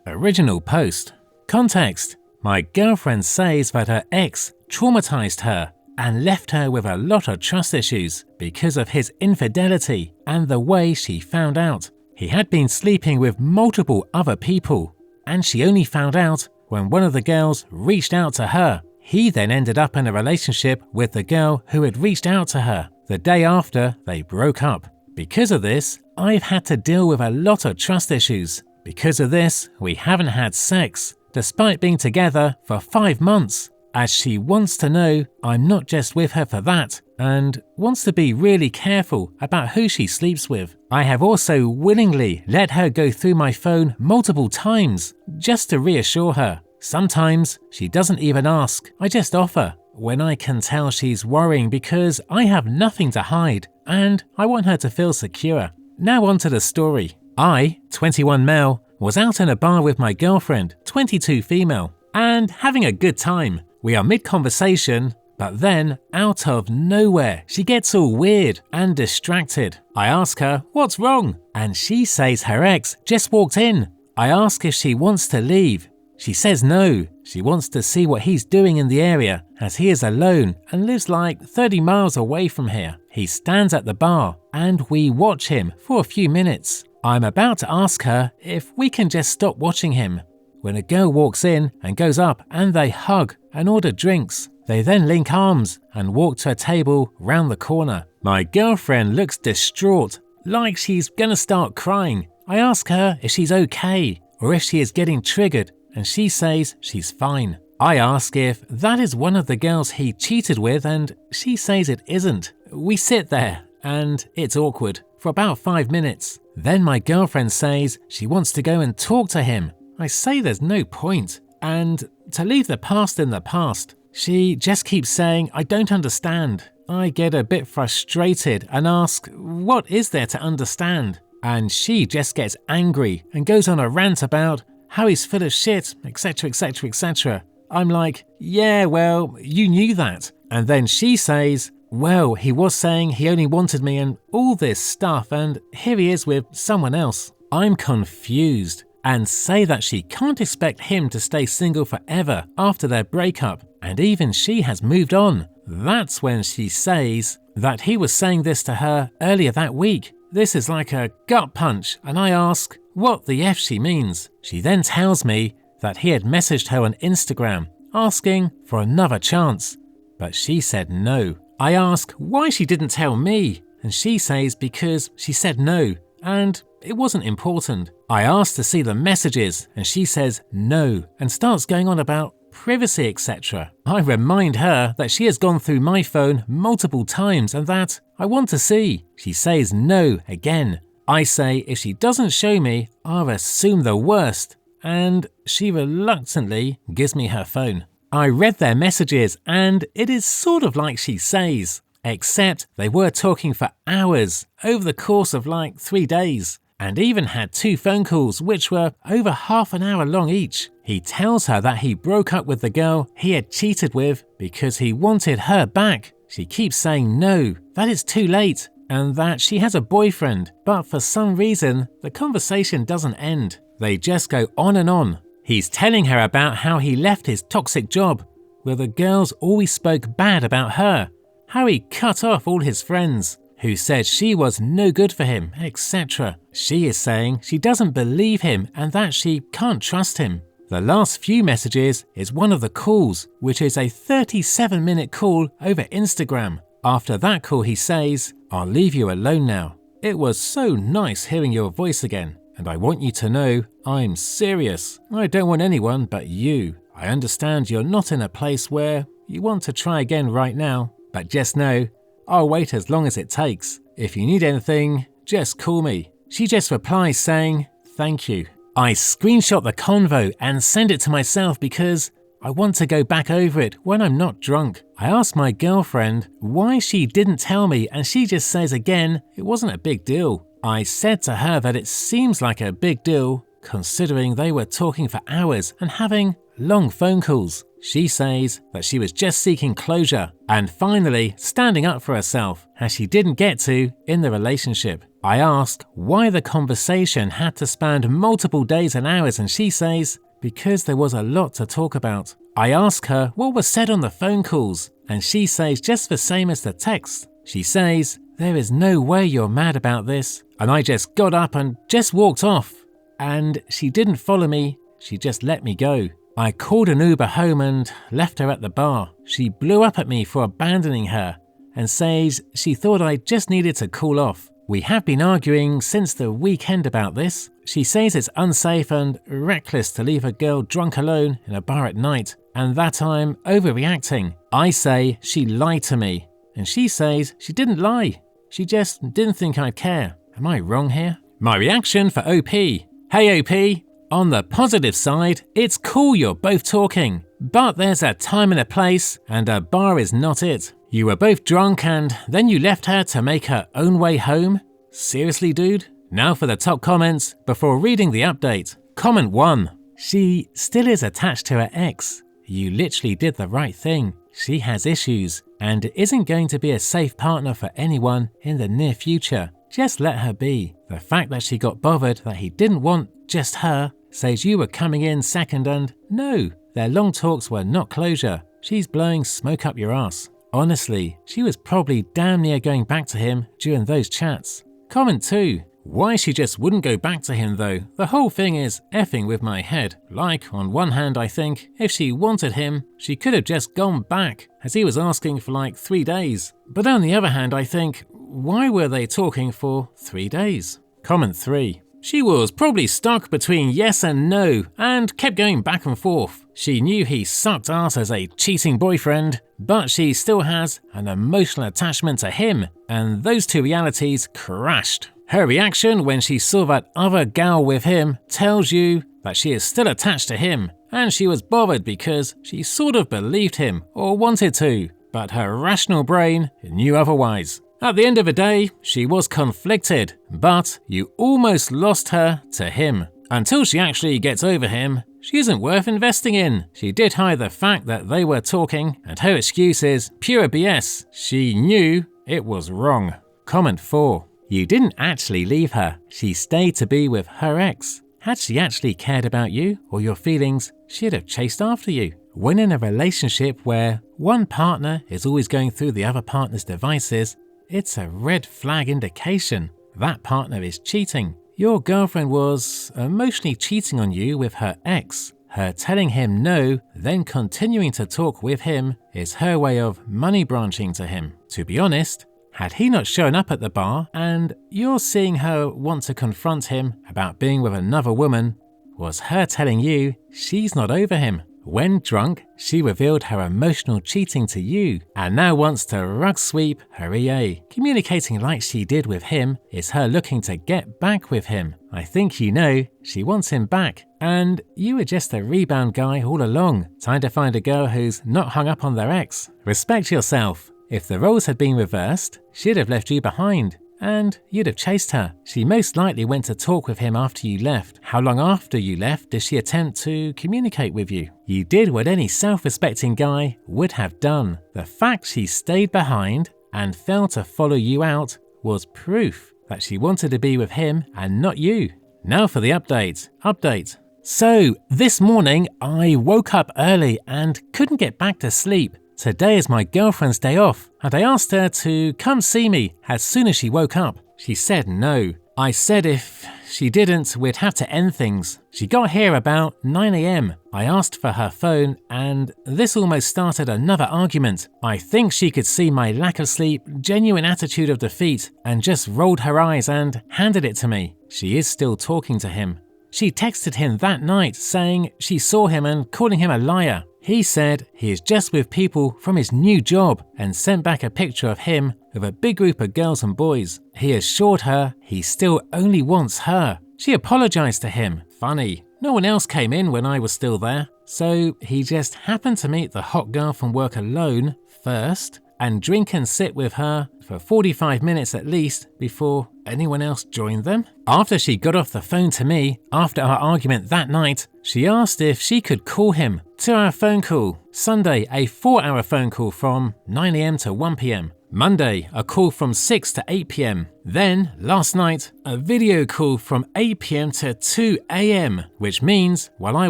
Original post. Context. My girlfriend says that her ex traumatized her and left her with a lot of trust issues because of his infidelity and the way she found out. He had been sleeping with multiple other people, and she only found out when one of the girls reached out to her. He then ended up in a relationship with the girl who had reached out to her the day after they broke up. Because of this, I've had to deal with a lot of trust issues. Because of this, we haven't had sex, despite being together for 5 months, as she wants to know I'm not just with her for that, and wants to be really careful about who she sleeps with. I have also willingly let her go through my phone multiple times, just to reassure her. Sometimes she doesn't even ask, I just offer, when I can tell she's worrying because I have nothing to hide, and I want her to feel secure. Now on to the story. I, 21 male, was out in a bar with my girlfriend, 22 female, and having a good time. We are mid-conversation, but then, out of nowhere, she gets all weird and distracted. I ask her, what's wrong? And she says her ex just walked in. I ask if she wants to leave. She says no, she wants to see what he's doing in the area, as he is alone and lives like 30 miles away from here. He stands at the bar, and we watch him for a few minutes. I'm about to ask her if we can just stop watching him, when a girl walks in and goes up and they hug and order drinks. They then link arms and walk to a table round the corner. My girlfriend looks distraught, like she's gonna start crying. I ask her if she's okay or if she is getting triggered, and she says she's fine. I ask if that is one of the girls he cheated with, and she says it isn't. We sit there and it's awkward for about 5 minutes. Then my girlfriend says she wants to go and talk to him. I say there's no point, and to leave the past in the past. She just keeps saying, I don't understand. I get a bit frustrated and ask, what is there to understand? And she just gets angry and goes on a rant about how he's full of shit, etc, etc, etc. I'm like, yeah, well, you knew that. And then she says, well, he was saying he only wanted me and all this stuff, and here he is with someone else. I'm confused and say that she can't expect him to stay single forever after their breakup, and even she has moved on. That's when she says that he was saying this to her earlier that week. This is like a gut punch, and I ask what the F she means. She then tells me that he had messaged her on Instagram asking for another chance, but she said no. I ask why she didn't tell me, and she says because she said no and it wasn't important. I ask to see the messages and she says no and starts going on about privacy, etc. I remind her that she has gone through my phone multiple times and that I want to see. She says no again. I say if she doesn't show me, I'll assume the worst, and she reluctantly gives me her phone. I read their messages and it is sort of like she says, except they were talking for hours over the course of like 3 days, and even had 2 phone calls which were over half an hour long each. He tells her that he broke up with the girl he had cheated with because he wanted her back. She keeps saying no, that it's too late, and that she has a boyfriend, but for some reason the conversation doesn't end. They just go on and on. He's telling her about how he left his toxic job, where the girls always spoke bad about her, how he cut off all his friends, who said she was no good for him, etc. She is saying she doesn't believe him and that she can't trust him. The last few messages is one of the calls, which is a 37-minute call over Instagram. After that call he says, I'll leave you alone now. It was so nice hearing your voice again. And I want you to know I'm serious. I don't want anyone but you. I understand you're not in a place where you want to try again right now, but just know I'll wait as long as it takes. If you need anything, just call me. She just replies saying, thank you. I screenshot the convo and send it to myself because I want to go back over it when I'm not drunk. I asked my girlfriend why she didn't tell me, and she just says again it wasn't a big deal. I said to her that it seems like a big deal considering they were talking for hours and having long phone calls. She says that she was just seeking closure and finally standing up for herself, as she didn't get to in the relationship. I ask why the conversation had to span multiple days and hours, and she says, because there was a lot to talk about. I ask her what was said on the phone calls, and she says just the same as the text. She says, there is no way you're mad about this, and I just got up and just walked off. And she didn't follow me, she just let me go. I called an Uber home and left her at the bar. She blew up at me for abandoning her and says she thought I just needed to cool off. We have been arguing since the weekend about this. She says it's unsafe and reckless to leave a girl drunk alone in a bar at night and that I'm overreacting. I say she lied to me and she says she didn't lie. She just didn't think I'd care. Am I wrong here? My reaction for OP. Hey OP, on the positive side, it's cool you're both talking, but there's a time and a place and a bar is not it. You were both drunk and then you left her to make her own way home? Seriously, dude? Now for the top comments before reading the update. Comment 1. She still is attached to her ex. You literally did the right thing. She has issues and isn't going to be a safe partner for anyone in the near future. Just let her be. The fact that she got bothered that he didn't want just her says you were coming in second and no, their long talks were not closure. She's blowing smoke up your ass. Honestly, she was probably damn near going back to him during those chats. Comment 2. Why she just wouldn't go back to him though? The whole thing is effing with my head. Like, on one hand I think, if she wanted him, she could have just gone back, as he was asking for like 3 days. But on the other hand I think, why were they talking for 3 days? Comment 3. She was probably stuck between yes and no and kept going back and forth. She knew he sucked ass as a cheating boyfriend, but she still has an emotional attachment to him, and those two realities crashed. Her reaction when she saw that other gal with him tells you that she is still attached to him, and she was bothered because she sort of believed him or wanted to, but her rational brain knew otherwise. At the end of the day, she was conflicted, but you almost lost her to him. Until she actually gets over him, she isn't worth investing in. She did hide the fact that they were talking, and her excuse is pure BS. She knew it was wrong. Comment 4. You didn't actually leave her. She stayed to be with her ex. Had she actually cared about you or your feelings, she'd have chased after you. When in a relationship where one partner is always going through the other partner's devices, it's a red flag indication that partner is cheating. Your girlfriend was emotionally cheating on you with her ex. Her telling him no, then continuing to talk with him is her way of money branching to him. To be honest, had he not shown up at the bar and you're seeing her want to confront him about being with another woman, was her telling you she's not over him. When drunk, she revealed her emotional cheating to you and now wants to rug sweep her EA. Communicating like she did with him is her looking to get back with him. I think you know she wants him back and you were just a rebound guy all along, trying to find a girl who's not hung up on their ex. Respect yourself. If the roles had been reversed, she'd have left you behind and you'd have chased her. She most likely went to talk with him after you left. How long after you left did she attempt to communicate with you? You did what any self-respecting guy would have done. The fact she stayed behind and failed to follow you out was proof that she wanted to be with him and not you. Now for the update. So, this morning I woke up early and couldn't get back to sleep. Today is my girlfriend's day off, and I asked her to come see me as soon as she woke up. She said no. I said if she didn't, we'd have to end things. She got here about 9 AM. I asked for her phone, and this almost started another argument. I think she could see my lack of sleep, genuine attitude of defeat, and just rolled her eyes and handed it to me. She is still talking to him. She texted him that night saying she saw him and calling him a liar. He said he is just with people from his new job and sent back a picture of him with a big group of girls and boys. He assured her he still only wants her. She apologized to him. Funny, no one else came in when I was still there. So he just happened to meet the hot girl from work alone first and drink and sit with her for 45 minutes at least before anyone else joined them. After she got off the phone to me, after our argument that night, she asked if she could call him. 2-hour phone call. Sunday, a 4-hour phone call from 9 AM to 1 PM. Monday, a call from 6 to 8 p.m. Then, last night, a video call from 8 p.m. to 2 a.m., which means, while I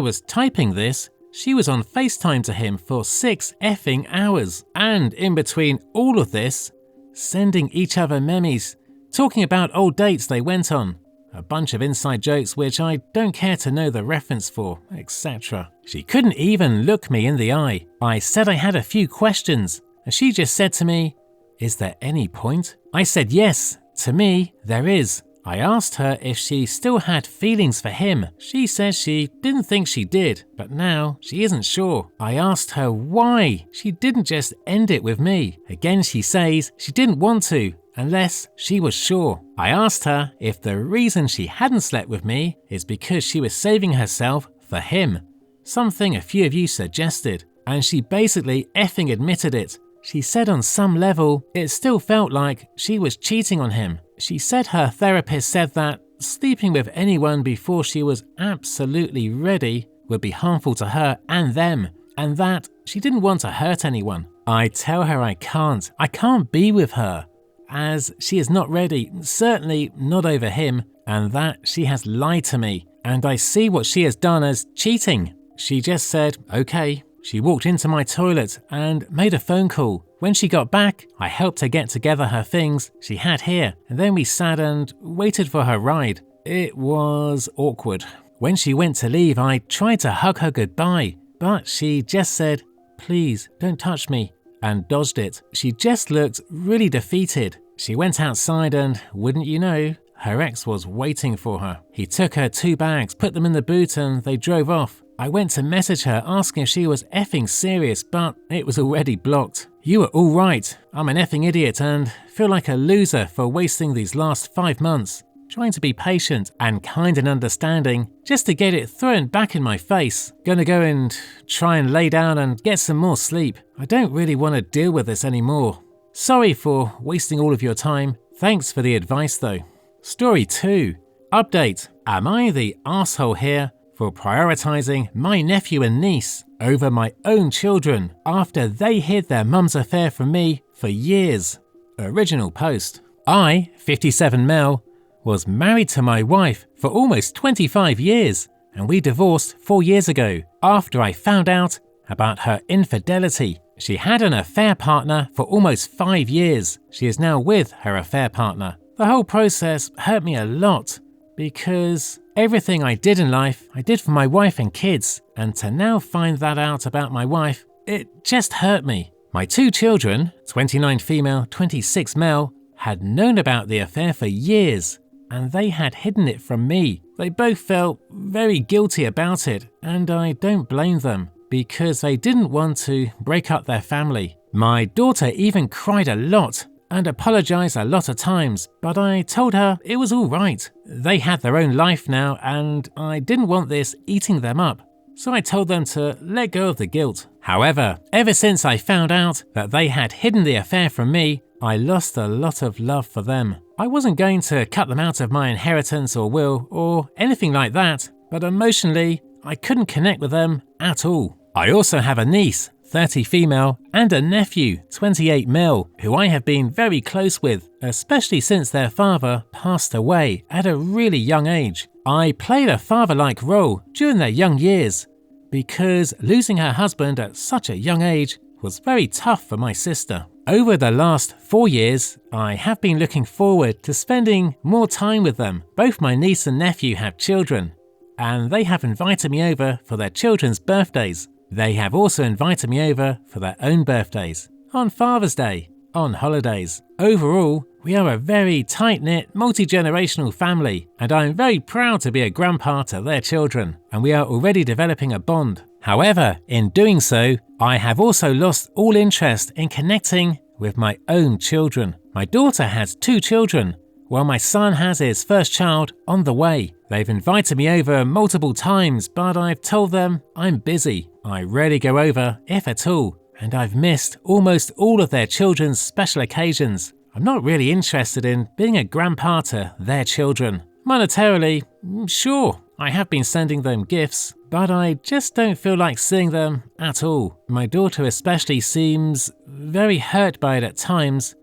was typing this, she was on FaceTime to him for 6 effing hours. And in between all of this, sending each other memes, talking about old dates they went on, a bunch of inside jokes which I don't care to know the reference for, etc. She couldn't even look me in the eye. I said I had a few questions, and she just said to me, "Is there any point?" I said yes, to me, there is. I asked her if she still had feelings for him. She said she didn't think she did, but now she isn't sure. I asked her why she didn't just end it with me. Again, she says she didn't want to, unless she was sure. I asked her if the reason she hadn't slept with me is because she was saving herself for him, something a few of you suggested, and she basically effing admitted it. She said on some level, it still felt like she was cheating on him. She said her therapist said that sleeping with anyone before she was absolutely ready would be harmful to her and them, and that she didn't want to hurt anyone. I tell her I can't be with her, as she is not ready, certainly not over him, and that she has lied to me, and I see what she has done as cheating. She just said, okay. She walked into my toilet and made a phone call. When she got back, I helped her get together her things she had here, and then we sat and waited for her ride. It was awkward. When she went to leave, I tried to hug her goodbye, but she just said, "Please, don't touch me," and dodged it. She just looked really defeated. She went outside and, wouldn't you know, her ex was waiting for her. He took her 2 bags, put them in the boot, and they drove off. I went to message her asking if she was effing serious, but it was already blocked. You were all right. I'm an effing idiot and feel like a loser for wasting these last 5 months, trying to be patient and kind and understanding just to get it thrown back in my face. Gonna go and try and lay down and get some more sleep. I don't really want to deal with this anymore. Sorry for wasting all of your time. Thanks for the advice though. Story 2. Update. Am I the asshole here for prioritizing my nephew and niece over my own children after they hid their mum's affair from me for years? Original post. I, 57 Mel, was married to my wife for almost 25 years, and we divorced 4 years ago after I found out about her infidelity. She had an affair partner for almost 5 years. She is now with her affair partner. The whole process hurt me a lot because everything I did in life, I did for my wife and kids, and to now find that out about my wife, it just hurt me. My 2 children, 29 female, 26 male, had known about the affair for years, and they had hidden it from me. They both felt very guilty about it, and I don't blame them, because they didn't want to break up their family. My daughter even cried a lot and apologized a lot of times, but I told her it was all right. They had their own life now, and I didn't want this eating them up, so I told them to let go of the guilt. However, ever since I found out that they had hidden the affair from me, I lost a lot of love for them. I wasn't going to cut them out of my inheritance or will or anything like that, but emotionally, I couldn't connect with them at all. I also have a niece, 30 female, and a nephew, 28 male, who I have been very close with, especially since their father passed away at a really young age. I played a father-like role during their young years, because losing her husband at such a young age was very tough for my sister. Over the last 4 years, I have been looking forward to spending more time with them. Both my niece and nephew have children, and they have invited me over for their children's birthdays. They have also invited me over for their own birthdays, on Father's Day, on holidays. Overall, we are a very tight-knit, multi-generational family, and I am very proud to be a grandpa to their children, and we are already developing a bond. However, in doing so, I have also lost all interest in connecting with my own children. My daughter has 2 children, while my son has his first child on the way. They've invited me over multiple times, but I've told them I'm busy. I rarely go over, if at all, and I've missed almost all of their children's special occasions. I'm not really interested in being a grandpa to their children. Monetarily, sure, I have been sending them gifts, but I just don't feel like seeing them at all. My daughter especially seems very hurt by it at times,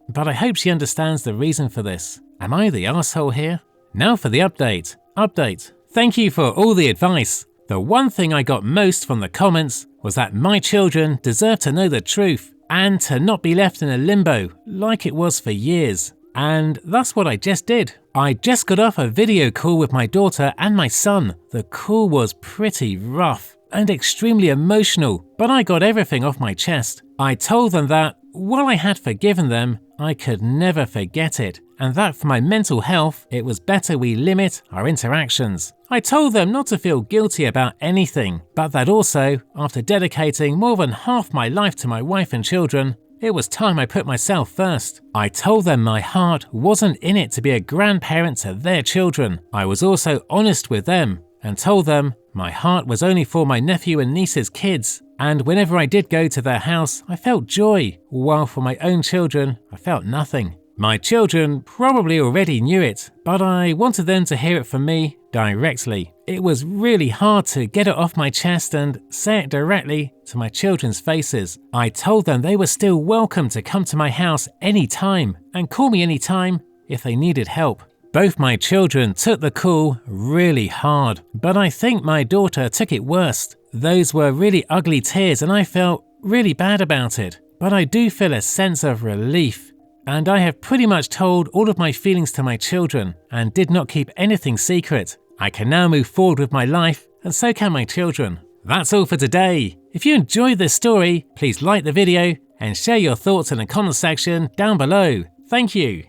but I hope she understands the reason for this. Am I the asshole here? Now for the update. Thank you for all the advice. The one thing I got most from the comments was that my children deserve to know the truth and to not be left in a limbo like it was for years. And that's what I just did. I just got off a video call with my daughter and my son. The call was pretty rough and extremely emotional, but I got everything off my chest. I told them that while I had forgiven them, I could never forget it, and that for my mental health, it was better we limit our interactions. I told them not to feel guilty about anything, but that also, after dedicating more than half my life to my wife and children, it was time I put myself first. I told them my heart wasn't in it to be a grandparent to their children. I was also honest with them and told them my heart was only for my nephew and niece's kids, and whenever I did go to their house, I felt joy, while for my own children, I felt nothing. My children probably already knew it, but I wanted them to hear it from me directly. It was really hard to get it off my chest and say it directly to my children's faces. I told them they were still welcome to come to my house anytime and call me anytime if they needed help. Both my children took the call really hard, but I think my daughter took it worst. Those were really ugly tears and I felt really bad about it, but I do feel a sense of relief. And I have pretty much told all of my feelings to my children and did not keep anything secret. I can now move forward with my life, and so can my children. That's all for today. If you enjoyed this story, please like the video and share your thoughts in the comment section down below. Thank you.